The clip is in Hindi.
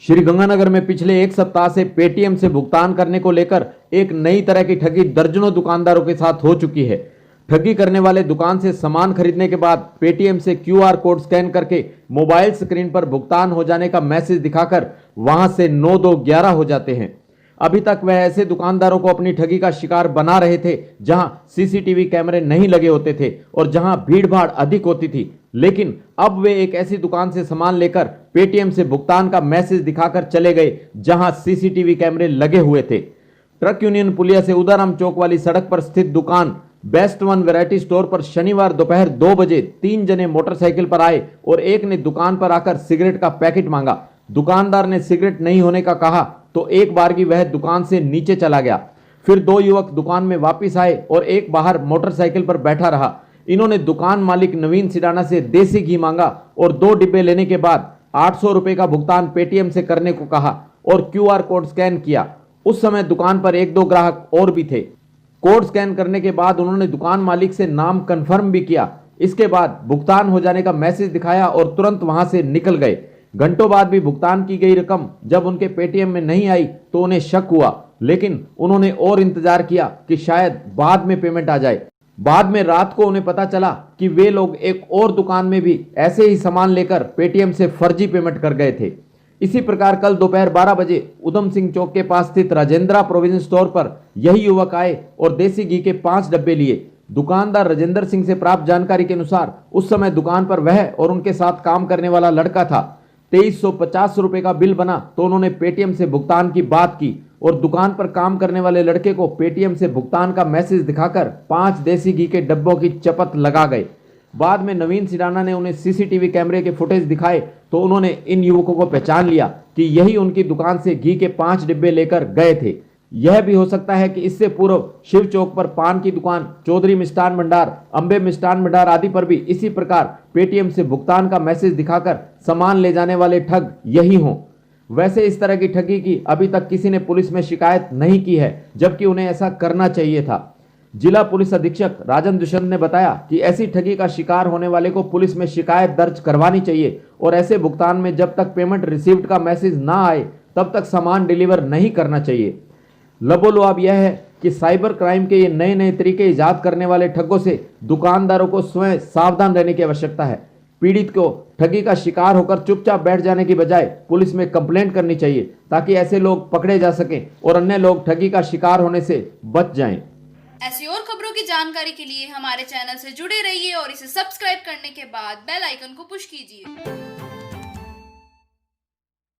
श्रीगंगानगर में पिछले एक सप्ताह से पेटीएम से भुगतान करने को लेकर एक नई तरह की ठगी दर्जनों दुकानदारों के साथ हो चुकी है। ठगी करने वाले दुकान से सामान खरीदने के बाद पेटीएम से क्यूआर कोड स्कैन करके मोबाइल स्क्रीन पर भुगतान हो जाने का मैसेज दिखाकर वहां से 9211 हो जाते हैं। अभी तक वह ऐसे दुकानदारों को अपनी ठगी का शिकार बना रहे थे जहां सीसीटीवी कैमरे नहीं लगे होते थे और जहां भीड़ भाड़ अधिक होती थी। लेकिन अब वे एक ऐसी दुकान से सामान लेकर पेटीएम से भुगतान का मैसेज दिखाकर चले गए जहां सीसीटीवी कैमरे लगे हुए थे। ट्रक यूनियन पुलिया से उदाराम चौक वाली सड़क पर स्थित दुकान बेस्ट वन वैरायटी स्टोर पर शनिवार दोपहर 2 बजे 3 जने मोटरसाइकिल पर आए और एक ने दुकान पर आकर सिगरेट का पैकेट मांगा। दुकानदार ने सिगरेट नहीं होने का कहा तो एक बारगी वह दुकान से नीचे चला गया। फिर 2 युवक दुकान में वापस आए और एक बाहर मोटरसाइकिल पर बैठा रहा। इन्होंने दुकान मालिक नवीन सिडाना से देसी घी मांगा और 2 डिब्बे लेने के बाद 800 रुपए का भुगतान पेटीएम से करने को कहा और क्यूआर कोड स्कैन किया। उस समय दुकान पर 1-2 ग्राहक और भी थे। कोड स्कैन करने के बाद उन्होंने दुकान मालिक से नाम कंफर्म भी किया। इसके बाद भुगतान हो जाने का मैसेज दिखाया और तुरंत वहां से निकल गए। घंटों बाद भी भुगतान की गई रकम जब उनके पेटीएम में नहीं आई तो उन्हें शक हुआ, लेकिन उन्होंने और इंतजार किया कि शायद बाद में पेमेंट आ जाए। बाद में रात को उन्हें पता चला कि वे लोग एक और दुकान में भी ऐसे ही सामान लेकर पेटीएम से फर्जी पेमेंट कर गए थे। इसी प्रकार कल दोपहर 12 बजे उधम सिंह चौक के पास स्थित राजेंद्रा प्रोविजन स्टोर पर यही युवक आए और देसी घी के 5 डब्बे लिए। दुकानदार राजेंद्र सिंह से प्राप्त जानकारी के अनुसार उस समय दुकान पर वह और उनके साथ काम करने वाला लड़का था। 2350 रुपए का बिल बना तो उन्होंने पेटीएम से भुगतान की बात की और दुकान पर काम करने वाले लड़के को पेटीएम से भुगतान का मैसेज दिखाकर 5 देसी घी के डब्बों की चपत लगा गए। बाद में नवीन सिडाना ने उन्हें सीसीटीवी कैमरे के फुटेज दिखाए तो उन्होंने इन युवकों को पहचान लिया कि यही उनकी दुकान से घी के 5 डिब्बे लेकर गए थे। यह भी हो सकता है कि इससे पूर्व शिव चौक पर पान की दुकान, चौधरी मिष्ठान भंडार, अंबे मिष्ठान भंडार आदि पर भी इसी प्रकार पेटीएम से भुगतान का मैसेज दिखाकर सामान ले जाने वाले ठग यही हों। वैसे इस तरह की ठगी की अभी तक किसी ने पुलिस में शिकायत नहीं की है, जबकि उन्हें ऐसा करना चाहिए था। जिला पुलिस अधीक्षक राजन दुष्यंत ने बताया कि ऐसी ठगी का शिकार होने वाले को पुलिस में शिकायत दर्ज करवानी चाहिए और ऐसे भुगतान में जब तक पेमेंट रिसीव्ड का मैसेज ना आए तब तक सामान डिलीवर नहीं करना चाहिए। लबोलुआब यह है कि साइबर क्राइम के ये नए नए तरीके इजाद करने वाले ठगों से दुकानदारों को स्वयं सावधान रहने की आवश्यकता है। पीड़ित को ठगी का शिकार होकर चुपचाप बैठ जाने की बजाय पुलिस में कंप्लेंट करनी चाहिए ताकि ऐसे लोग पकड़े जा सकें और अन्य लोग ठगी का शिकार होने से बच जाएं। ऐसी और खबरों की जानकारी के लिए हमारे चैनल से जुड़े रहिए और इसे सब्सक्राइब करने के बाद बेल आइकन को पुश कीजिए।